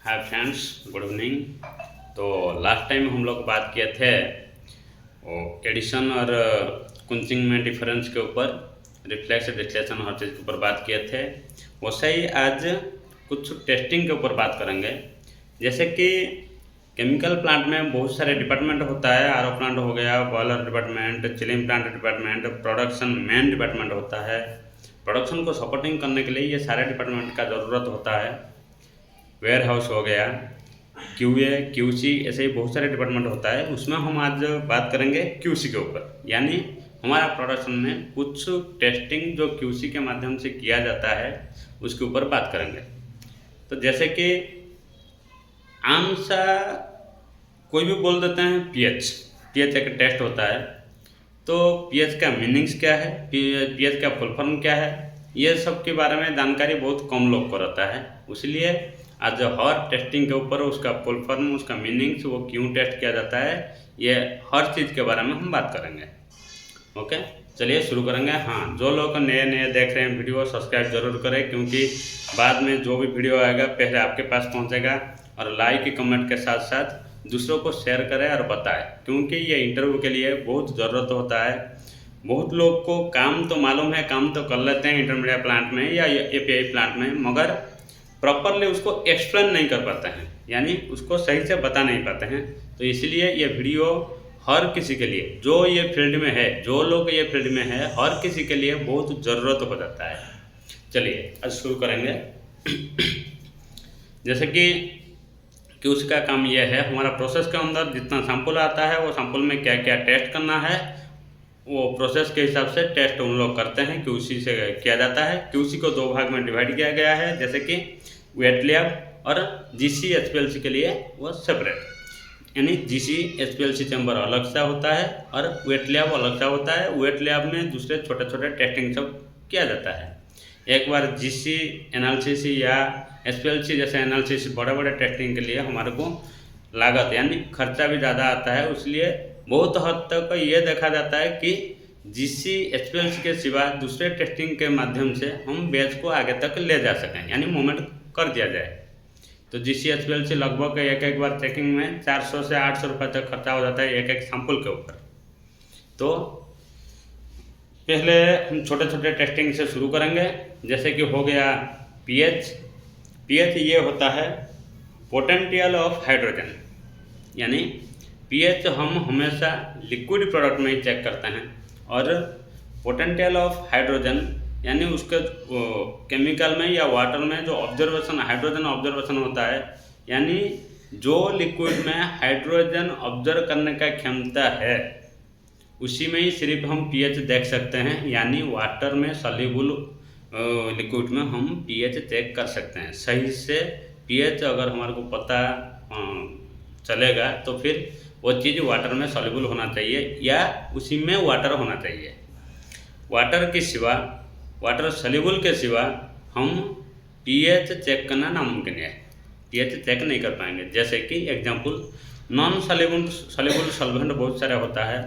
Hi friends, good evening. तो last time हम लोग बात किए थे वो एडिशन और कुंचिंग में डिफरेंस के ऊपर, रिफ्लेक्स डिस्लेशन हर चीज़ के ऊपर बात किए थे। वैसे ही आज कुछ टेस्टिंग के ऊपर बात करेंगे। जैसे कि केमिकल प्लांट में बहुत सारे डिपार्टमेंट होता है। आरओ प्लांट हो गया, boiler department, chilling plant department, production main department होता है। प्रोडक्शन को सपोर्टिंग करने के लिए ये सारे डिपार्टमेंट का ज़रूरत होता है। वेयर हाउस हो गया, क्यूए, क्यूसी, ऐसे ही बहुत सारे डिपार्टमेंट होता है। उसमें हम आज बात करेंगे क्यूसी के ऊपर, यानी हमारा प्रोडक्शन में कुछ टेस्टिंग जो क्यूसी के माध्यम से किया जाता है उसके ऊपर बात करेंगे। तो जैसे कि आम सा कोई भी बोल देते हैं पीएच एक टेस्ट होता है। तो पीएच का मीनिंग्स क्या है, पीएच का फुल फॉर्म क्या है, ये सब के बारे में जानकारी बहुत कम लोग को रहता है। इसलिए आज हर टेस्टिंग के ऊपर उसका फुल फॉर्म, उसका मीनिंग्स, वो क्यों टेस्ट किया जाता है, ये हर चीज़ के बारे में हम बात करेंगे। ओके, चलिए शुरू करेंगे। हाँ, जो लोग नए देख रहे हैं वीडियो, सब्सक्राइब जरूर करें, क्योंकि बाद में जो भी वीडियो आएगा पहले आपके पास पहुंचेगा। और लाइक कमेंट के साथ साथ दूसरों को शेयर करें और बताएं, क्योंकि ये इंटरव्यू के लिए बहुत ज़रूरत होता है। बहुत लोग को काम तो मालूम है, काम तो कर लेते हैं इंटरमीडिएट प्लांट में या एपीआई प्लांट में, मगर प्रॉपरली उसको एक्सप्लेन नहीं कर पाते हैं, यानी उसको सही से बता नहीं पाते हैं। तो इसलिए ये वीडियो हर किसी के लिए, जो ये फील्ड में है, जो लोग ये फील्ड में है, हर किसी के लिए बहुत ज़रूरत हो जाता है। चलिए आज शुरू करेंगे। जैसे कि उसका काम यह है, हमारा प्रोसेस के अंदर जितना सैंपल आता है वो सैंपल में क्या क्या टेस्ट करना है, वो प्रोसेस के हिसाब से टेस्ट उन लोग करते हैं। क्यूसी से किया जाता है। क्यूसी को दो भाग में डिवाइड किया गया है, जैसे कि वेट लैब और जीसी एचपीएलसी के लिए वो सेपरेट, यानी जीसी एचपीएलसी चैम्बर अलग सा होता है और वेट लैब अलग सा होता है। वेट लैब में दूसरे छोटे छोटे टेस्टिंग सब किया जाता है। एक बार जीसी एनालिसिस या एचपीएलसी जैसे एनालिसिस बड़े बड़े टेस्टिंग के लिए हमारे को लागत यानी खर्चा भी ज़्यादा आता है। इसलिए बहुत हद तक ये देखा जाता है कि जीसी एचपीएलसी के सिवा दूसरे टेस्टिंग के माध्यम से हम बैच को आगे तक ले जा सकें, यानी मूवमेंट कर दिया जाए। तो जीसी एचपीएलसी लगभग एक बार चेकिंग में 400 से 800 रुपये तक खर्चा हो जाता है एक सैंपल के ऊपर। तो पहले हम छोटे छोटे टेस्टिंग से शुरू करेंगे। जैसे कि हो गया पीएच ये होता है पोटेंशियल ऑफ हाइड्रोजन, यानी पीएच हम हमेशा लिक्विड प्रोडक्ट में ही चेक करते हैं। और पोटेंशियल ऑफ हाइड्रोजन यानी उसके केमिकल में या वाटर में जो ऑब्जर्वेशन हाइड्रोजन ऑब्जर्वेशन होता है, यानी जो लिक्विड में हाइड्रोजन ऑब्जर्व करने का क्षमता है उसी में ही सिर्फ हम पीएच देख सकते हैं। यानी वाटर में सॉल्युबल लिक्विड में हम पीएच चेक कर सकते हैं। सही से पीएच अगर हमारे को पता चलेगा तो फिर वो चीज़ वाटर में सॉल्युबल होना चाहिए या उसी में वाटर होना चाहिए। वाटर के सिवा, वाटर सॉल्युबल के सिवा हम पीएच चेक करना नामुमकिन है। पीएच चेक नहीं कर पाएंगे। जैसे कि एग्जांपल, नॉन सॉल्युबल सॉल्वेंट बहुत सारा होता है,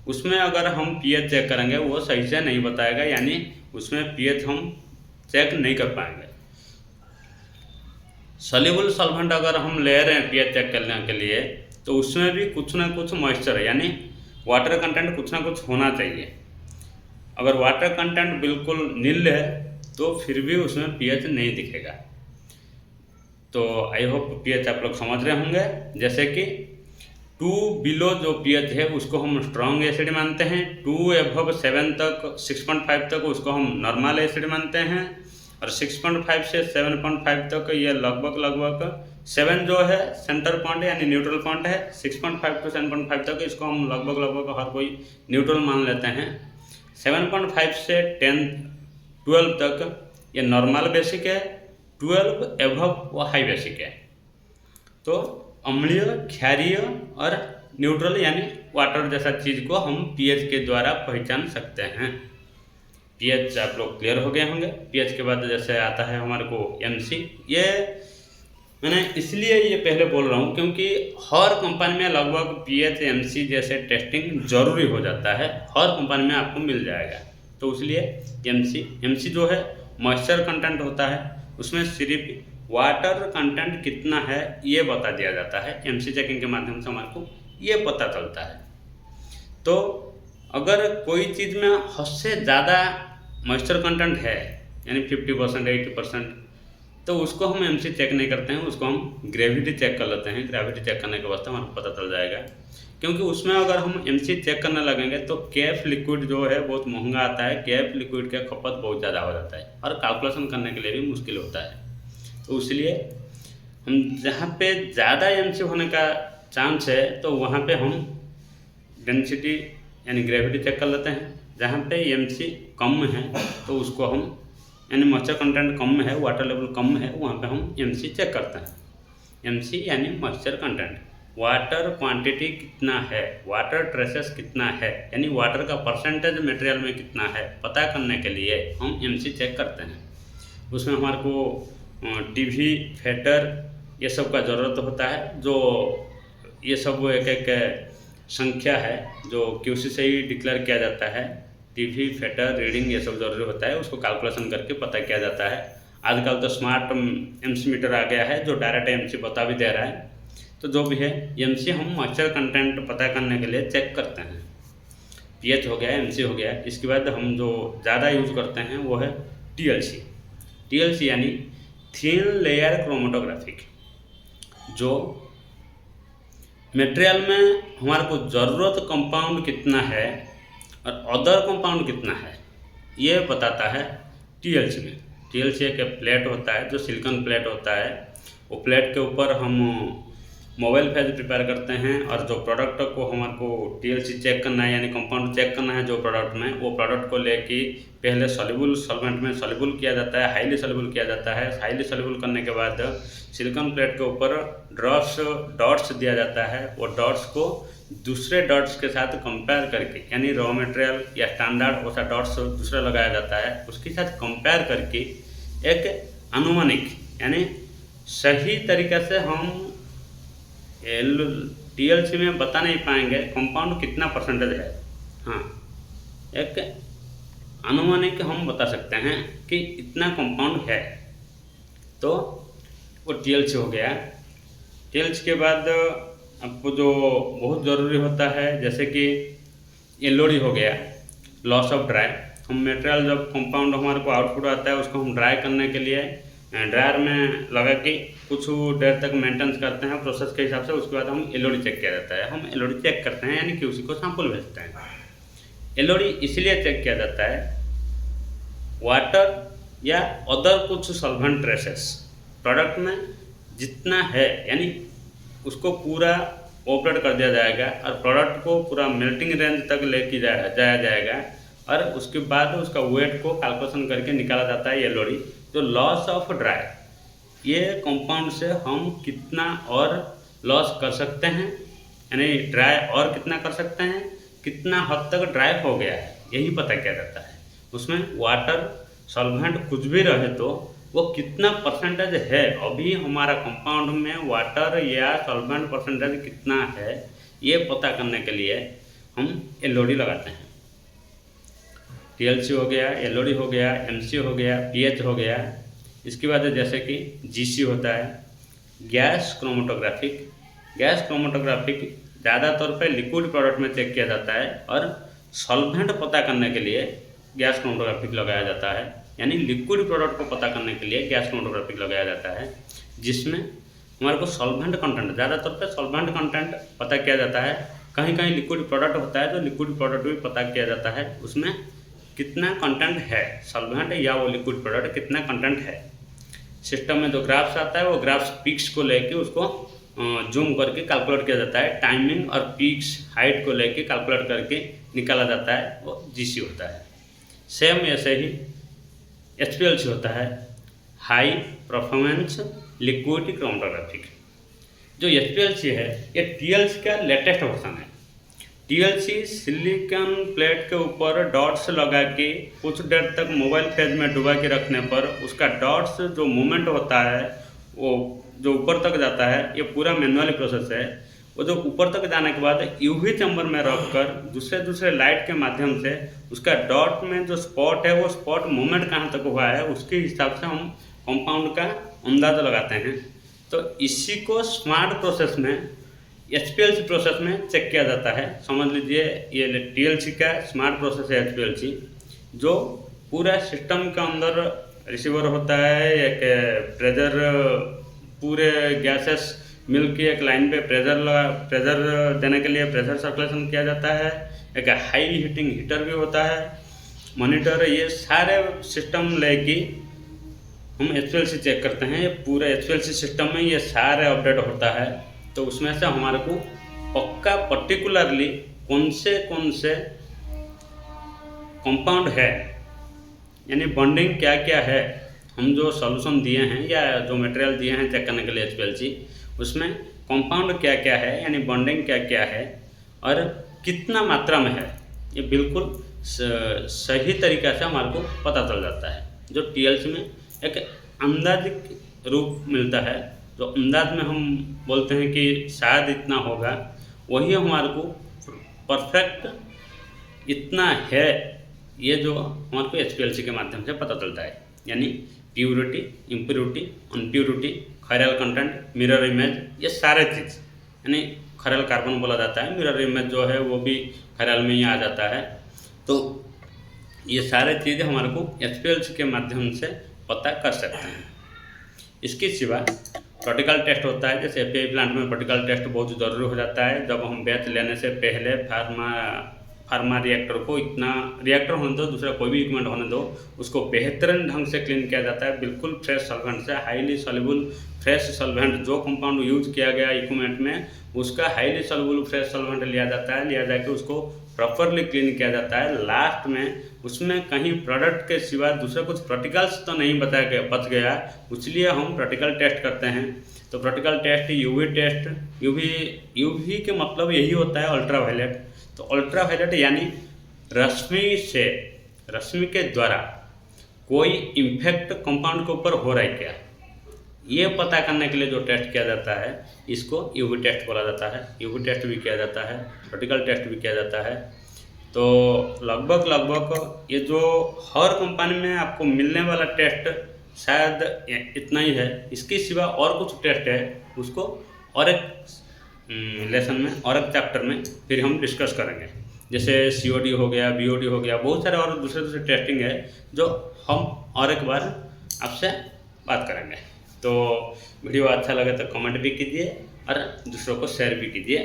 उसमें अगर हम पीएच चेक करेंगे वो सही से नहीं बताएगा, यानी उसमें पीएच हम चेक नहीं कर पाएंगे। सॉल्युबल सॉल्वेंट अगर हम ले रहे हैं पीएच चेक करने के लिए, तो उसमें भी कुछ ना कुछ मॉइस्चर है, यानी वाटर कंटेंट कुछ ना कुछ होना चाहिए। अगर वाटर कंटेंट बिल्कुल नील है तो फिर भी उसमें पीएच नहीं दिखेगा। तो आई होप पीएच आप लोग समझ रहे होंगे। जैसे कि 2 बिलो जो पीएच है उसको हम स्ट्रॉन्ग एसिड मानते हैं, 2 एबव 7 तक 6.5 तक उसको हम नॉर्मल एसिड मानते हैं, और 6.5 से 7.5 तक ये लगभग 7 जो है सेंटर पॉइंट यानी न्यूट्रल पॉइंट है। 6.5 to 7.5 तक इसको हम लगभग हर कोई न्यूट्रल मान लेते हैं। 7.5 से 12 तक ये नॉर्मल बेसिक है, 12 एबव वो हाई बेसिक है। तो अम्लीय, क्षारीय और न्यूट्रल यानी वाटर जैसा चीज़ को हम पीएच के द्वारा पहचान सकते हैं। पीएच आप लोग क्लियर हो गए होंगे। पीएच के बाद जैसे आता है हमारे को एमसी। ये मैंने इसलिए ये पहले बोल रहा हूँ क्योंकि हर कंपनी में लगभग पीएच एमसी जैसे टेस्टिंग जरूरी हो जाता है, हर कंपनी में आपको मिल जाएगा। तो इसलिए एमसी जो है मॉइस्चर कंटेंट होता है, उसमें सिर्फ वाटर कंटेंट कितना है ये बता दिया जाता है। एमसी चेकिंग के माध्यम से हमारे को ये पता चलता है। तो अगर कोई चीज़ में हद से ज़्यादा मॉइस्चर कंटेंट है यानी 50% 80%, तो उसको हम एमसी चेक नहीं करते हैं, उसको हम ग्रेविटी चेक कर लेते हैं। ग्रेविटी चेक करने के बाद हमारे को पता चल जाएगा, क्योंकि उसमें अगर हम एमसी चेक करने लगेंगे तो केफ लिक्विड जो है बहुत महंगा आता है। केफ लिक्विड का खपत बहुत ज़्यादा हो जाता है और कैलकुलेशन करने के लिए भी मुश्किल होता है। तो इसलिए हम जहाँ पे ज़्यादा एमसी होने का चांस है तो वहाँ पे हम डेंसिटी यानी ग्रेविटी चेक कर लेते हैं। जहाँ पे एमसी कम है तो उसको हम यानी मॉइस्चर कंटेंट कम है, वाटर लेवल कम है, वहाँ पे हम एमसी चेक करते हैं। एमसी यानी मॉइस्चर कंटेंट, वाटर क्वांटिटी कितना है, वाटर ट्रेसेस कितना है, यानी वाटर का परसेंटेज मटेरियल में कितना है पता करने के लिए हम एमसी चेक करते हैं। उसमें हमारे को टीवी फेटर ये सब का ज़रूरत होता है। जो ये सब एक एक संख्या है जो क्यूसी से ही डिक्लेयर किया जाता है। टीवी फेटर रीडिंग ये सब जरूरी होता है, उसको कैलकुलेशन करके पता किया जाता है। आजकल तो स्मार्ट एमसी मीटर आ गया है जो डायरेक्ट एमसी बता भी दे रहा है। तो जो भी है एमसी हम मॉइस्चर कंटेंट पता करने के लिए चेक करते हैं। पीएच हो गया, एमसी हो गया। इसके बाद हम जो ज़्यादा यूज करते हैं वो है टीएलसी। टीएलसी यानी थिन लेयर क्रोमेटोग्राफिक। जो मटेरियल में हमारे को ज़रूरत कंपाउंड कितना है और अदर कंपाउंड कितना है ये बताता है टीएलसी में। टीएलसी एक प्लेट होता है जो सिलिकॉन प्लेट होता है। वो प्लेट के ऊपर हम मोबाइल फेज प्रिपेयर करते हैं और जो प्रोडक्ट को हमारे को टीएलसी चेक करना है यानी कंपाउंड चेक करना है जो प्रोडक्ट में, वो प्रोडक्ट को लेके पहले सॉल्युबल सॉल्वेंट में सॉल्युबल किया जाता है, हाईली सॉल्युबल किया जाता है। हाईली सॉल्युबल करने के बाद सिलिकॉन प्लेट के ऊपर डॉट्स दिया जाता है। वो डॉट्स को दूसरे डॉट्स के साथ कंपेयर करके यानी रॉ मटेरियल या स्टैंडर्ड वैसा डॉट्स दूसरा लगाया जाता है, उसके साथ कंपेयर करके एक अनुमानिक यानी सही तरीके से हम टीएलसी में बता नहीं पाएंगे कंपाउंड कितना परसेंटेज है। हाँ, एक अनुमानिक हम बता सकते हैं कि इतना कंपाउंड है, तो वो टीएलसी हो गया। टीएलसी के बाद आपको जो बहुत ज़रूरी होता है जैसे कि एलओडी हो गया, लॉस ऑफ ड्राई। हम मटेरियल जब कंपाउंड हमारे को आउटपुट आता है उसको हम ड्राई करने के लिए ड्रायर में लगा के कुछ देर तक मेंटेनेंस करते हैं प्रोसेस के हिसाब से। उसके बाद हम एलओडी चेक किया जाता है। हम एलओडी चेक करते हैं यानी कि उसी को सैंपल भेजते हैं। एलओडी इसलिए चेक किया जाता है वाटर या अदर कुछ सॉल्वेंट ट्रेसेस प्रोडक्ट में जितना है यानी उसको पूरा ऑपरेट कर दिया जाएगा और प्रोडक्ट को पूरा मेल्टिंग रेंज तक लेके जाया जाएगा और उसके बाद उसका वेट को कैलकुलेशन करके निकाला जाता है एलओडी। जो लॉस ऑफ ड्राई, ये कंपाउंड से हम कितना और लॉस कर सकते हैं यानी ड्राई और कितना कर सकते हैं, कितना हद तक ड्राई हो गया है, यही पता किया जाता है। उसमें वाटर सॉल्वेंट कुछ भी रहे तो वो कितना परसेंटेज है, अभी हमारा कंपाउंड में वाटर या सॉल्वेंट परसेंटेज कितना है ये पता करने के लिए हम एलओडी लगाते हैं। टीएलसी हो गया, एलओडी हो गया, एमसी हो गया, पीएच हो गया। इसके बाद जैसे कि जीसी होता है, गैस क्रोमेटोग्राफिक। गैस क्रोमेटोग्राफिक ज़्यादातर पे लिक्विड प्रोडक्ट में चेक किया जाता है और सॉल्वेंट पता करने के लिए गैस क्रोमेटोग्राफिक लगाया जाता है। यानी लिक्विड प्रोडक्ट को पता करने के लिए गैस क्रोमेटोग्राफिक लगाया जाता है, जिसमें हमारे को सॉल्वेंट कंटेंट ज़्यादातर पे सॉल्वेंट कंटेंट पता किया जाता है। कहीं कहीं लिक्विड प्रोडक्ट होता है तो लिक्विड प्रोडक्ट भी पता किया जाता है, उसमें कितना कंटेंट है सॉल्वेंट या वो लिक्विड प्रोडक्ट कितना कंटेंट है। सिस्टम में जो ग्राफ्स आता है वो ग्राफ्स पीक्स को लेके उसको जूम करके कैलकुलेट किया जाता है। टाइमिंग और पीक्स हाइट को लेके कैलकुलेट करके निकाला जाता है, वो जीसी होता है। सेम ऐसे ही एचपीएलसी होता है, हाई परफॉर्मेंस लिक्विड क्रोमेटोग्राफिक। जो एचपीएलसी है ये टीएलसी का लेटेस्ट वर्जन है। टीएलसी सिलिकॉन प्लेट के ऊपर डॉट्स लगा के कुछ देर तक मोबाइल फेज में डुबा के रखने पर उसका डॉट्स जो मूवमेंट होता है वो जो ऊपर तक जाता है, ये पूरा मैनुअली प्रोसेस है। वो जो ऊपर तक जाने के बाद यूवी चैम्बर में रखकर दूसरे लाइट के माध्यम से उसका डॉट में जो स्पॉट है वो स्पॉट मूवमेंट कहाँ तक हुआ है उसके हिसाब से हम कंपाउंड का अंदाज़ा लगाते हैं। तो इसी को स्मार्ट प्रोसेस में एचपीएलसी प्रोसेस में चेक किया जाता है। समझ लीजिए ये टीएलसी का स्मार्ट प्रोसेस है एचपीएलसी, जो पूरा सिस्टम के अंदर रिसीवर होता है। एक प्रेशर, पूरे गैसेस मिल के एक लाइन पे प्रेशर देने के लिए प्रेशर सर्कुलेशन किया जाता है। एक हाई हीटिंग हीटर भी होता है, मॉनिटर, ये सारे सिस्टम लेके हम एचपीएलसी चेक करते हैं। ये पूरे एचपीएलसी सिस्टम में ये सारे अपडेट होता है। तो उसमें से हमारे को पक्का पर्टिकुलरली कौन से कंपाउंड है, यानी बॉन्डिंग क्या क्या है, हम जो सॉल्यूशन दिए हैं या जो मटेरियल दिए हैं चेक करने के लिए एचपीएलसी, उसमें कंपाउंड क्या क्या है, यानी बॉन्डिंग क्या क्या है और कितना मात्रा में है, ये बिल्कुल सही तरीक़ा से हमारे को पता चल जाता है। जो टीएलसी में एक अंदाजिक रूप मिलता है, जो अंदाज में हम बोलते हैं कि शायद इतना होगा, वही हमारे को परफेक्ट इतना है, ये जो हमारे को एचपीएलसी के माध्यम से पता चलता है। यानी purity, impurity, unpurity, chiral content, mirror image, ये सारे चीज़, यानी खैरल कार्बन बोला जाता है, मिरर इमेज जो है वो भी खैरल में ही आ जाता है। तो ये सारे चीज़ें हमारे को एचपीएलसी के माध्यम से पता कर सकते हैं। इसके सिवा प्रैक्टिकल टेस्ट होता है। जैसे एपीआई प्लांट में प्रैक्टिकल टेस्ट बहुत ज़रूरी हो जाता है। जब हम बैच लेने से पहले फार्मा रिएक्टर को, इतना रिएक्टर होने दो, दूसरा कोई भी इक्विपमेंट होने दो, उसको बेहतरीन ढंग से क्लीन किया जाता है, बिल्कुल फ्रेश सॉल्वेंट से, हाईली सॉल्युबल फ्रेश सॉल्वेंट, जो कंपाउंड यूज किया गया इक्विपमेंट में उसका हाईली सॉल्युबल फ्रेश सॉल्वेंट लिया जाता है, लिया जाकर उसको प्रॉपरली क्लीन किया जाता है। लास्ट में उसमें कहीं प्रोडक्ट के सिवा दूसरे कुछ प्रैक्टिकल्स तो नहीं बच गया, इसलिए हम प्रैक्टिकल टेस्ट करते हैं। तो practical test, UV test, UV के मतलब यही होता है अल्ट्रावायलेट। तो अल्ट्रावायलेट यानी रश्मि के द्वारा कोई इम्फेक्ट कंपाउंड के ऊपर हो रहा है क्या, ये पता करने के लिए जो टेस्ट किया जाता है, इसको यूवी टेस्ट बोला जाता है। यूवी टेस्ट भी किया जाता है, प्रैक्टिकल टेस्ट भी किया जाता है। तो लगभग ये जो हर कंपनी में आपको मिलने वाला टेस्ट शायद इतना ही है। इसके सिवा और कुछ टेस्ट है, उसको और एक लेसन में और एक चैप्टर में फिर हम डिस्कस करेंगे। जैसे सीओडी हो गया, बीओडी हो गया, बहुत सारे और दूसरे टेस्टिंग है जो हम और एक बार आपसे बात करेंगे। तो वीडियो अच्छा लगे तो कमेंट भी कीजिए और दूसरों को शेयर भी कीजिए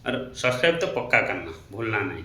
और सब्सक्राइब तो पक्का करना भूलना नहीं।